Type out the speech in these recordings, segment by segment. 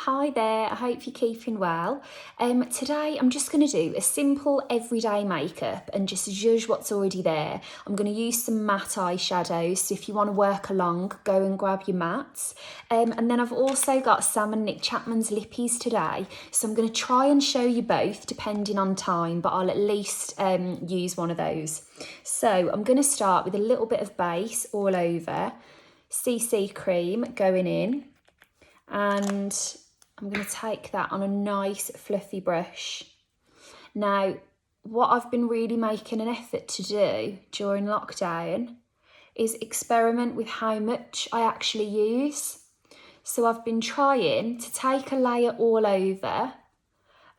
Hi there, I hope you're keeping well. Today I'm just going to do a simple everyday makeup and just judge what's already there. I'm going to use some matte eyeshadows, so if you want to work along, go and grab your mattes. And then I've also got Sam and Nic Chapman's lippies today, so I'm going to try and show you both depending on time, but I'll at least use one of those. So I'm going to start with a little bit of base all over, CC cream going in, and I'm going to take that on a nice fluffy brush. Now, what I've been really making an effort to do during lockdown is experiment with how much I actually use. So I've been trying to take a layer all over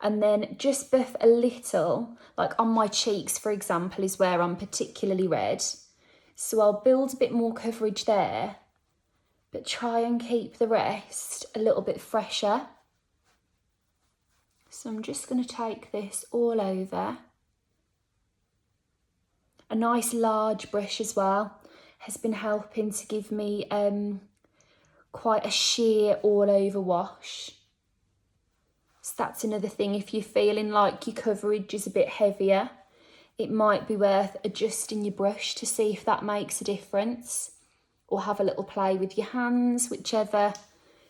and then just buff a little, like on my cheeks, for example, is where I'm particularly red. So I'll build a bit more coverage there, but try and keep the rest a little bit fresher. So I'm just going to take this all over. A nice large brush as well has been helping to give me quite a sheer all over wash. So that's another thing, if you're feeling like your coverage is a bit heavier, it might be worth adjusting your brush to see if that makes a difference, or have a little play with your hands, whichever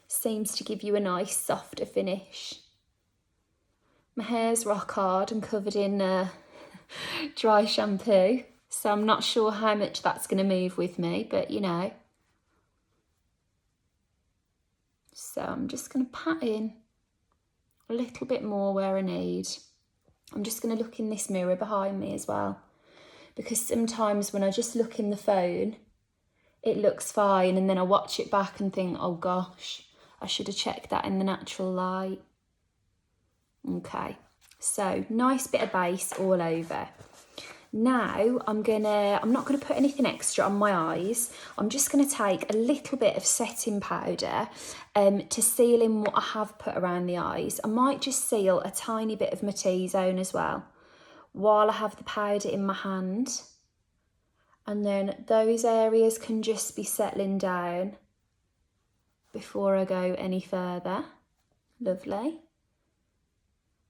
seems to give you a nice softer finish. My hair's rock hard and covered in dry shampoo, so I'm not sure how much that's going to move with me, but you know. So I'm just going to pat in a little bit more where I need. I'm just going to look in this mirror behind me as well, because sometimes when I just look in the phone, it looks fine, and then I watch it back and think, oh gosh, I should have checked that in the natural light. Okay, so nice bit of base all over. Now I'm not gonna put anything extra on my eyes. I'm just gonna take a little bit of setting powder to seal in what I have put around the eyes. I might just seal a tiny bit of my T-zone as well while I have the powder in my hand. And then those areas can just be settling down before I go any further. Lovely.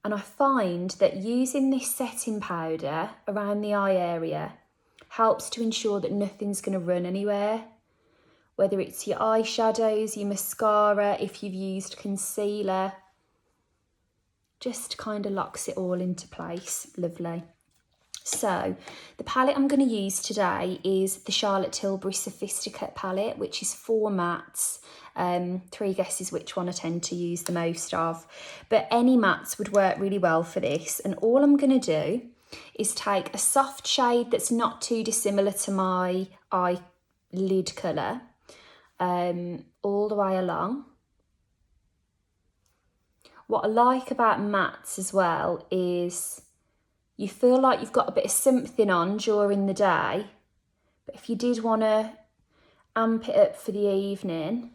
And I find that using this setting powder around the eye area helps to ensure that nothing's going to run anywhere. Whether it's your eyeshadows, your mascara, if you've used concealer, just kind of locks it all into place. Lovely. So the palette I'm going to use today is the Charlotte Tilbury Sophisticate palette, which is 4 mattes. 3 guesses which one I tend to use the most of. But any mattes would work really well for this. And all I'm going to do is take a soft shade that's not too dissimilar to my eyelid colour, all the way along. What I like about mattes as well is you feel like you've got a bit of something on during the day, but if you did want to amp it up for the evening,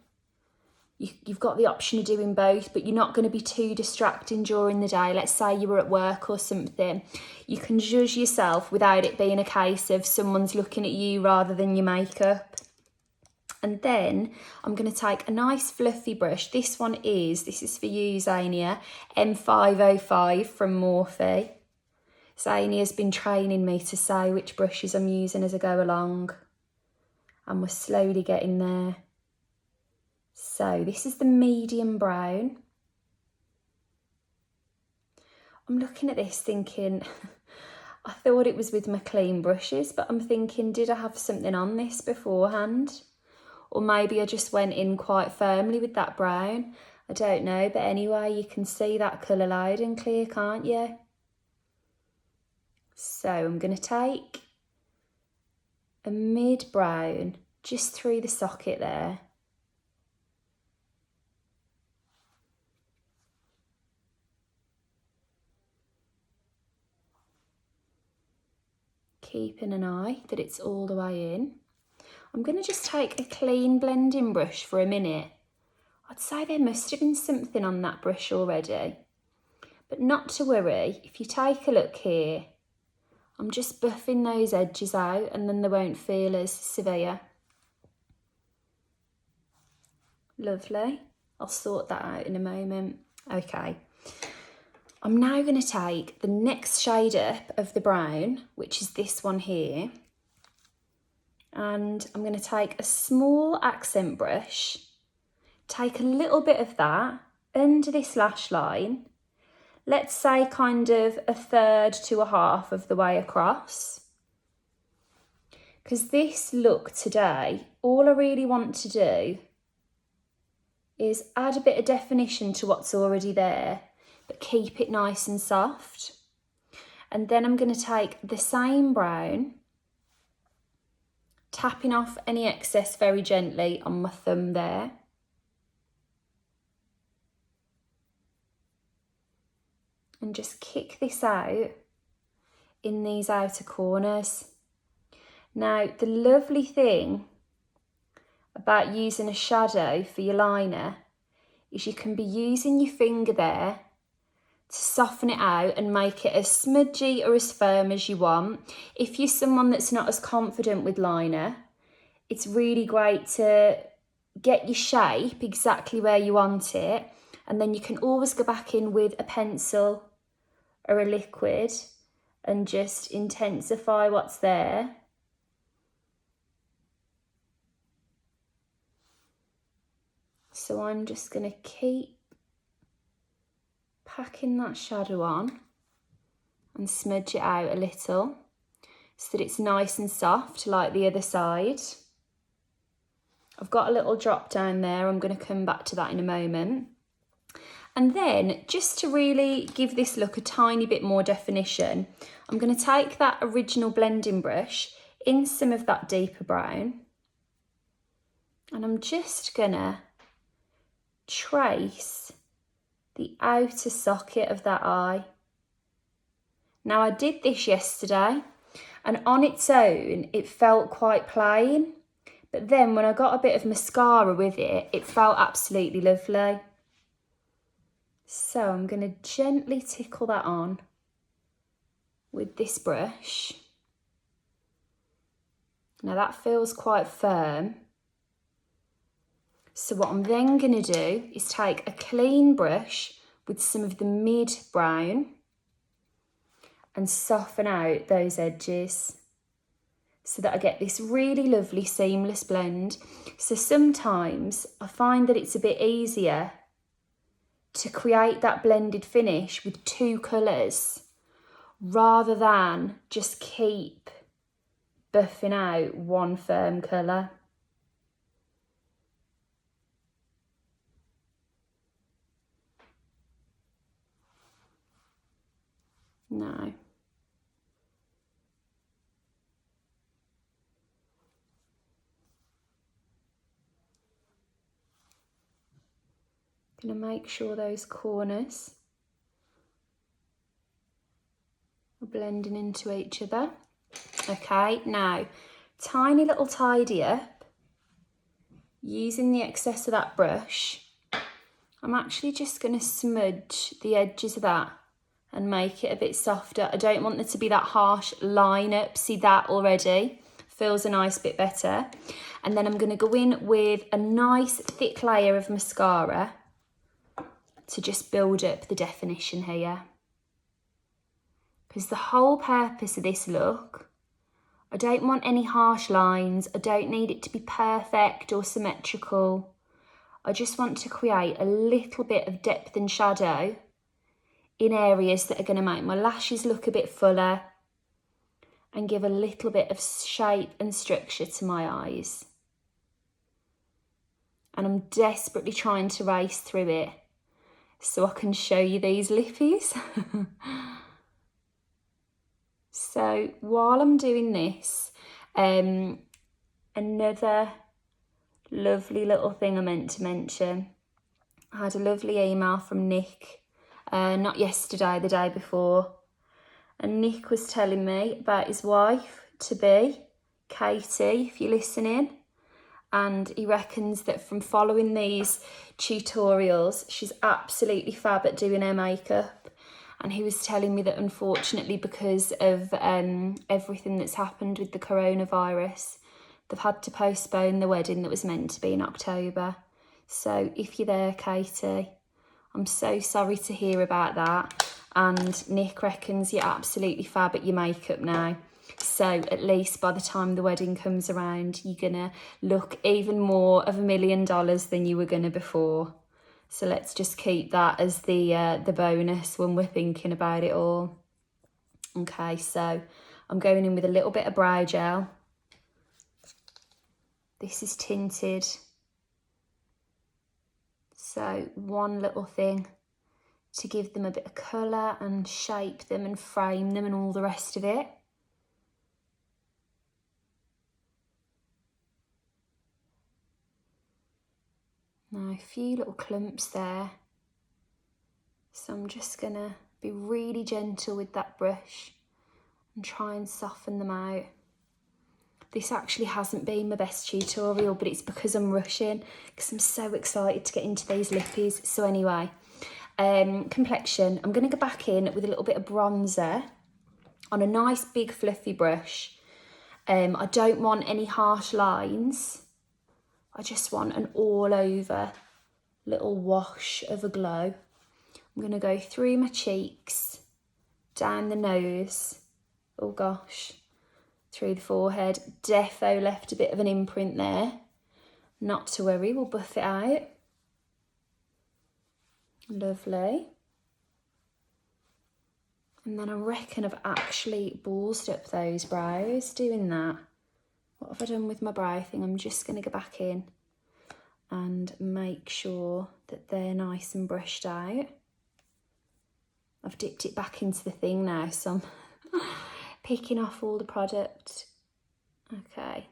you've got the option of doing both, but you're not going to be too distracting during the day. Let's say you were at work or something. You can judge yourself without it being a case of someone's looking at you rather than your makeup. And then I'm going to take a nice fluffy brush. This is for you, Zania, M505 from Morphe. Zania's been training me to say which brushes I'm using as I go along, and we're slowly getting there. So this is the medium brown. I'm looking at this thinking, I thought it was with my clean brushes, but I'm thinking, did I have something on this beforehand? Or maybe I just went in quite firmly with that brown. I don't know, but anyway, you can see that colour loud and clear, can't you? So I'm going to take a mid brown just through the socket there. Keeping an eye that it's all the way in. I'm going to just take a clean blending brush for a minute. I'd say there must have been something on that brush already, but not to worry. If you take a look here, I'm just buffing those edges out and then they won't feel as severe. Lovely. I'll sort that out in a moment. Okay, I'm now going to take the next shade up of the brown, which is this one here. And I'm going to take a small accent brush, take a little bit of that under this lash line, let's say kind of 1/3 to 1/2 of the way across. Because this look today, all I really want to do is add a bit of definition to what's already there, but keep it nice and soft. And then I'm going to take the same brown, tapping off any excess very gently on my thumb there. And just kick this out in these outer corners. Now, the lovely thing about using a shadow for your liner is you can be using your finger there to soften it out and make it as smudgy or as firm as you want. If you're someone that's not as confident with liner, it's really great to get your shape exactly where you want it, and then you can always go back in with a pencil or a liquid and just intensify what's there. So I'm just going to keep packing that shadow on and smudge it out a little so that it's nice and soft like the other side. I've got a little drop down there, I'm going to come back to that in a moment. And then, just to really give this look a tiny bit more definition, I'm going to take that original blending brush in some of that deeper brown, and I'm just going to trace the outer socket of that eye. Now, I did this yesterday, and on its own, it felt quite plain, but then when I got a bit of mascara with it, it felt absolutely lovely. So I'm going to gently tickle that on with this brush. Now that feels quite firm. So what I'm then going to do is take a clean brush with some of the mid brown and soften out those edges so that I get this really lovely seamless blend. So sometimes I find that it's a bit easier to create that blended finish with two colours rather than just keep buffing out one firm colour. Now, going to make sure those corners are blending into each other. Okay, now, tiny little tidy up, using the excess of that brush, I'm actually just going to smudge the edges of that and make it a bit softer. I don't want there to be that harsh line up. See that already? Feels a nice bit better. And then I'm going to go in with a nice thick layer of mascara to just build up the definition here. Because the whole purpose of this look, I don't want any harsh lines. I don't need it to be perfect or symmetrical. I just want to create a little bit of depth and shadow in areas that are going to make my lashes look a bit fuller and give a little bit of shape and structure to my eyes. And I'm desperately trying to race through it so I can show you these lippies. So while I'm doing this, another lovely little thing I meant to mention. I had a lovely email from Nic, not yesterday, the day before. And Nic was telling me about his wife-to-be, Katie, if you're listening. And he reckons that from following these tutorials, she's absolutely fab at doing her makeup. And he was telling me that unfortunately, because of everything that's happened with the coronavirus, they've had to postpone the wedding that was meant to be in October. So if you're there, Katie, I'm so sorry to hear about that. And Nic reckons you're absolutely fab at your makeup now. So at least by the time the wedding comes around, you're gonna look even more of $1 million than you were gonna before. So let's just keep that as the bonus when we're thinking about it all. Okay, so I'm going in with a little bit of brow gel. This is tinted. So one little thing to give them a bit of colour and shape them and frame them and all the rest of it. Now a few little clumps there. So I'm just gonna be really gentle with that brush and try and soften them out. This actually hasn't been my best tutorial, but it's because I'm rushing, because I'm so excited to get into these lippies. So anyway, complexion, I'm going to go back in with a little bit of bronzer on a nice big fluffy brush. I don't want any harsh lines. I just want an all over little wash of a glow. I'm going to go through my cheeks, down the nose, oh gosh, through the forehead. Defo left a bit of an imprint there. Not to worry, we'll buff it out. Lovely. And then I reckon I've actually ballsed up those brows doing that. What have I done with my brow thing? I'm just going to go back in and make sure that they're nice and brushed out. I've dipped it back into the thing now, so I'm picking off all the product. Okay,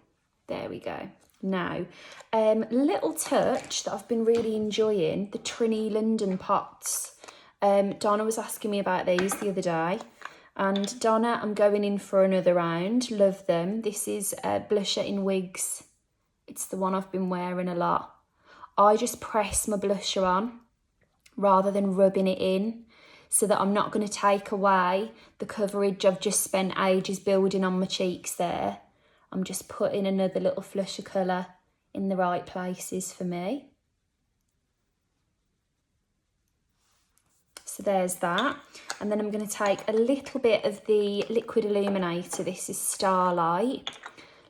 there we go. Now, little touch that I've been really enjoying, the Trinny London pots. Donna was asking me about these the other day. And Donna, I'm going in for another round. Love them. This is a blusher in Wiggs. It's the one I've been wearing a lot. I just press my blusher on rather than rubbing it in, so that I'm not going to take away the coverage I've just spent ages building on my cheeks there. I'm just putting another little flush of colour in the right places for me. So there's that. And then I'm going to take a little bit of the liquid illuminator. This is Starlight.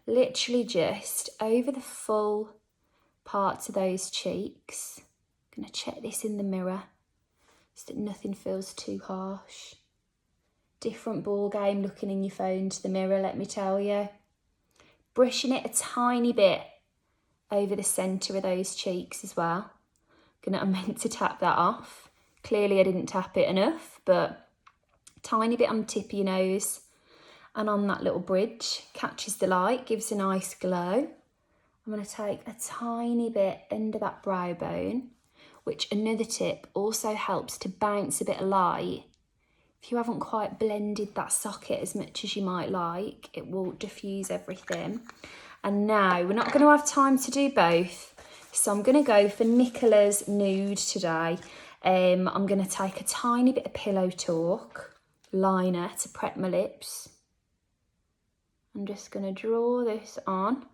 Literally just over the full parts of those cheeks. I'm going to check this in the mirror so that nothing feels too harsh. Different ball game looking in your phone to the mirror, let me tell you. Brushing it a tiny bit over the centre of those cheeks as well. I meant to tap that off. Clearly I didn't tap it enough, but a tiny bit on the tip of your nose and on that little bridge. Catches the light, gives a nice glow. I'm going to take a tiny bit under that brow bone, which another tip also helps to bounce a bit of light. If you haven't quite blended that socket as much as you might like, it will diffuse everything. And now we're not going to have time to do both, so I'm going to go for Nicola's Nude today. I'm going to take a tiny bit of Pillow Talk liner to prep my lips. I'm just going to draw this on.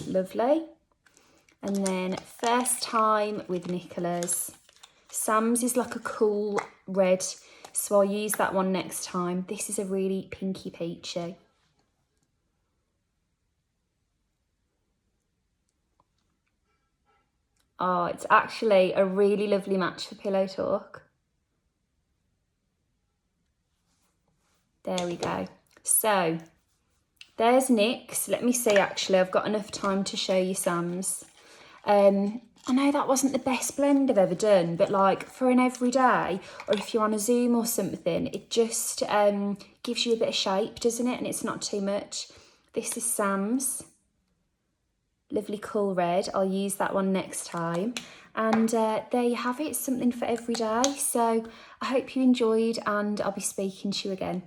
Lovely. And then first time with Nicola's. Sam's is like a cool red, so I'll use that one next time. This is a really pinky peachy. Oh, it's actually a really lovely match for Pillow Talk. There we go. So there's Nic's. Let me see, actually, I've got enough time to show you Sam's. I know that wasn't the best blend I've ever done, but like for an everyday, or if you're on a Zoom or something, it just gives you a bit of shape, doesn't it? And it's not too much. This is Sam's. Lovely cool red. I'll use that one next time. And there you have it, something for every day. So I hope you enjoyed, and I'll be speaking to you again.